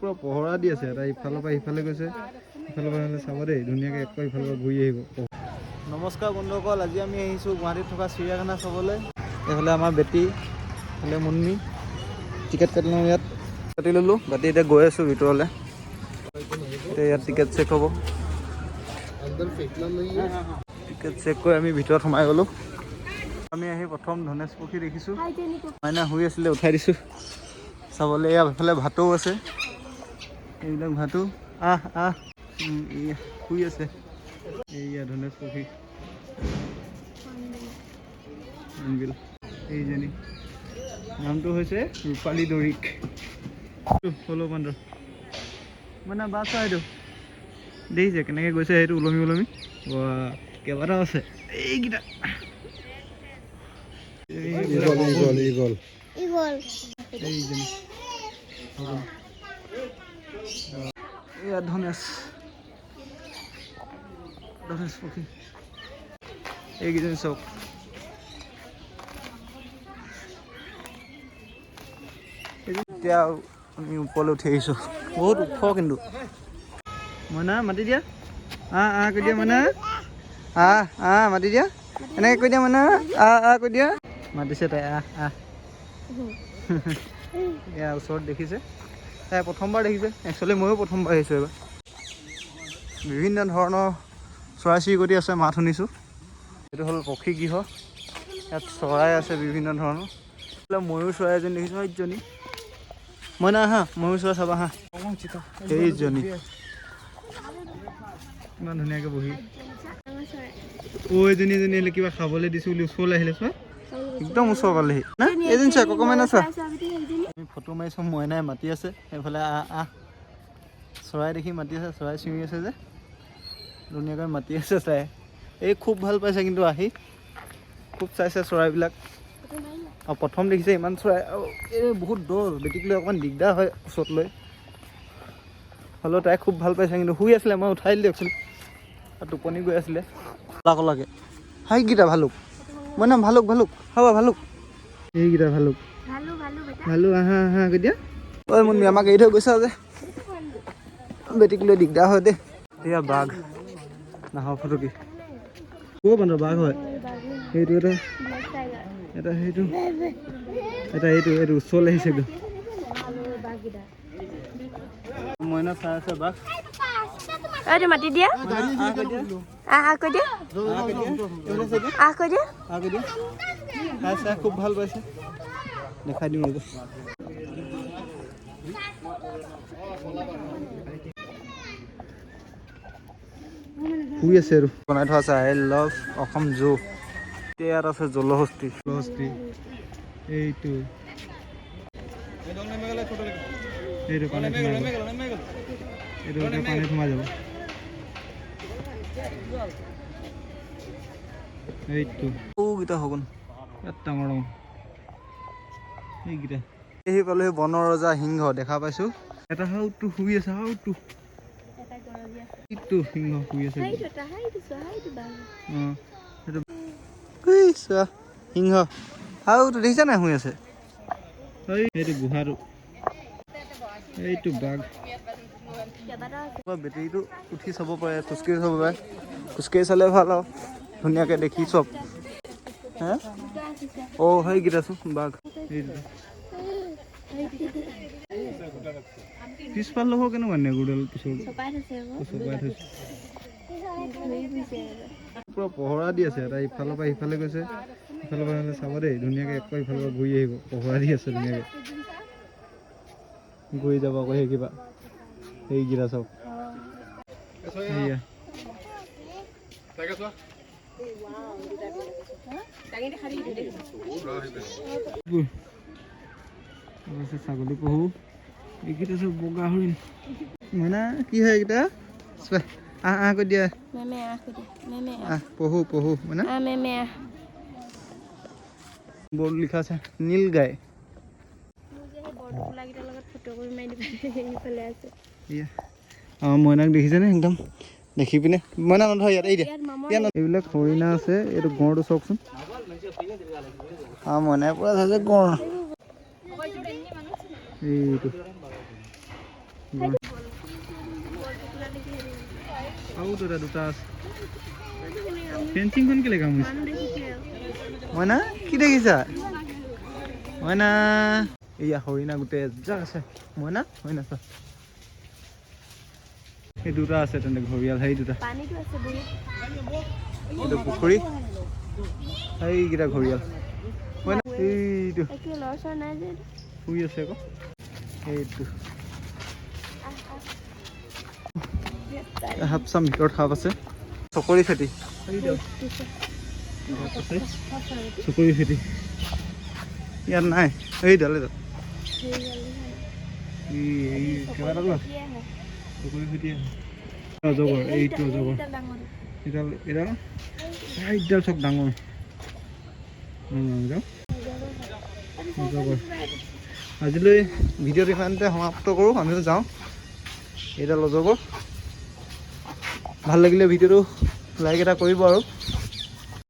পুৰা পহৰা দি আছে। এটা ইফালৰ পৰা সিফালে গৈছে, ইফালৰ পৰা চাব দেই, ধুনীয়াকৈ একো ইফালৰ পৰা ঘূৰি আহিব। নমস্কাৰ বন্ধুসকল, আজি আমি আহিছোঁ গুৱাহাটীত থকা চিৰিয়াখানা চাবলৈ। এইফালে আমাৰ বেটি, এইফালে মুন্নি। টিকেট কাটি লওঁ, ইয়াত কাটি ল'লোঁ, কাটি এতিয়া গৈ আছোঁ ভিতৰলৈ। এতিয়া ইয়াত টিকেট চেক হ'ব। টিকেট চেক কৰি আমি ভিতৰত সোমাই গ'লোঁ। আমি আহি প্ৰথম ধনেশ পক্ষী দেখিছোঁ। মাইনা শুই আছিলে, উঠাই দিছোঁ চাবলৈ। এইফালে ভাটৌ আছে, এইবিলাক ভাটৌ। শুই আছে। এইয়া ধনেশ পক্ষী, এইজনী নামটো হৈছে ৰূপালী দৰিক। হলো বান্দৰ মানে বাছ এইটো দেখিছে কেনেকৈ গৈছে, সেইটো ওলমি ওলমি। কেইবাটাও আছে, এইকেইটা ধনেশ পক্ষী। এইকেইজনী চাওক, এতিয়া আমি ওপৰলৈ উঠি আহিছোঁ। বহুত ওখ কিন্তু। মইনা মাতি দিয়া, কৈ দিয়া মইনা, মাতি দিয়া, এনেকৈ কৈ দিয়া মইনা, কৈ দিয়া। মাতিছে তাই, এয়া ওচৰত দেখিছে, তাই প্ৰথমবাৰ দেখিছে। একচুৱেলি ময়ো প্ৰথমবাৰ আহিছোঁ এইবাৰ। বিভিন্ন ধৰণৰ চৰাই চিৰিকটি আছে, মাত শুনিছোঁ। এইটো হ'ল পক্ষী গৃহ, ইয়াত চৰাই আছে বিভিন্ন ধৰণৰ। ময়ূৰ চৰাই এজনী দেখিছোঁ, এইজনী মইনা আহা, ময়ূৰ চৰাই চাবা হা। এইজনী ইমান ধুনীয়াকৈ বহি, এজনী কিবা খাবলৈ দিছোঁ বুলি ওচৰলৈ আহিলে, চোৱা একদম ওচৰ পালেহি না। এজনী চোৱা, ককমেনা চোৱা। আমি ফটো মাৰিছোঁ, মইনাই মাতি আছে সেইফালে, চৰাই দেখি মাতি আছে, চৰাই চিঞৰি আছে যে, ধুনীয়াকৈ মাতি আছে চাই। এই খুব ভাল পাইছে কিন্তু আহি, খুব চাইছে চৰাইবিলাক। আৰু প্ৰথম দেখিছে ইমান চৰাই, আৰু এই বহুত দূৰ, বেটিক লৈ অকণমান দিগদাৰ হয় ওচৰত লৈ, হ'লেও তাই খুব ভাল পাইছে কিন্তু। শুই আছিলে, মই উঠাই দিলোঁ একচুৱেলি, আৰু টোপনি গৈ আছিলে কলা কলাকৈ। সেইকেইটা ভালুক, মই নাম ভালুক, হ'ব ভালুক, এইকেইটা ভালুক, আহা কৈ দিয়া। ঐ মুন্নি, আমাক এৰি থৈ গৈছা যে, বেটিক লৈ দিগদাৰ হয় দেই। এয়া বাঘ, নাহৰ ফুটুকী। ক'ৰ বান্দৰ? বাঘ হয় সেইটো। এটা সেইটো, এইটো ওচৰলৈ আহিছে একদম। মইনা চাই আছে বাঘ। মাতি দিয়া, কৈ দিয়া, চাই খুব ভাল পাইছে, দেখাই দিম ৰ'ব। শুই আছে আৰু বনাই থোৱা আছে, আই লাভ অসম জু। ইয়াত আছে জলহস্তী, এইটো পানীত সোমাই যাব, এইটো সৌকেইটা শগুন, ইয়াত ডাঙৰ ডাঙৰ এইকেইটা। এই পালোঁ বনৰ ৰজা সিংহ, দেখা পাইছোঁ। এটা হাওটো শুই আছে, ইটো সিংহ শুই আছে। সিংহ হাওটো দেখিছা নাই, শুই আছে। এইটো গুহাটো, এইটো বাঘ। বেটেৰীটো উঠি চাব পাৰে, খোজকাঢ়ি চাব পাৰে। খোজকাঢ়ি চালে ভাল আৰু ধুনীয়াকৈ দেখি চব। সেইকেইটা চোন বাঘ। পিছফাল লগৰ কেনেকুৱা নেগুৰডাল পিছৰ চপাই থৈছে, পুৰা পহৰা দি আছে। এটা ইফালৰ পৰা সিফালে গৈছে, ইফালৰ পৰা চাব দেই, ধুনীয়াকৈ একো ইফালৰ পৰা ঘূৰি আহিব। পহৰা দি আছে ধুনীয়াকৈ, ঘূৰি যাব আকৌ সেই কিবা, সেইকেইটা চব। ছাগলী পহু, এইকেইটা চব বগা হৰিণ। মইনা কি হয় এইকেইটা? কৈ দিয়া, পহু মানে বৰ্ড লিখা আছে নীল গাই। মইনাক দেখিছেনে? একদম দেখি পিনে মইনা নধৰ, ইয়াত এই দিয়া। এইবিলাক হৰিণা আছে, এইটো গঁড়টো চাওকচোন। মইনাই পুৰা চাইছে গঁড়, এইটো আৰু দুটা আছে ফেঞ্চিংখন কেলে কামুৰিছে মইনা কি দেখিছা মইনা এয়া হৰিণা গোটেই এজাক আছে মইনা হৰিণা চা এই দুটা আছে তেন্তে ঘৰিয়াল সেই দুটা এইটো পুখুৰী এইকেইটা ঘৰিয়াল মইনা এইটো শুই আছে আকৌ এইটো সাপ চাম ভিতৰত সাপ আছে চকৰি ফেটি চকৰি ফেটি ইয়াত নাই এইডাল কেইবাটাও আছে চকৰি ফেটি অজগৰ এইটো অজগৰ এইডাল এইডাল এইডাল চব ডাঙৰ অজগৰ আজিলৈ ভিডিঅ'টো ইমানতে সমাপ্ত কৰোঁ আমিও যাওঁ এইডাল অজগৰ ভাল লাগিলে ভিডিঅ'টো লাইক এটা কৰিব আৰু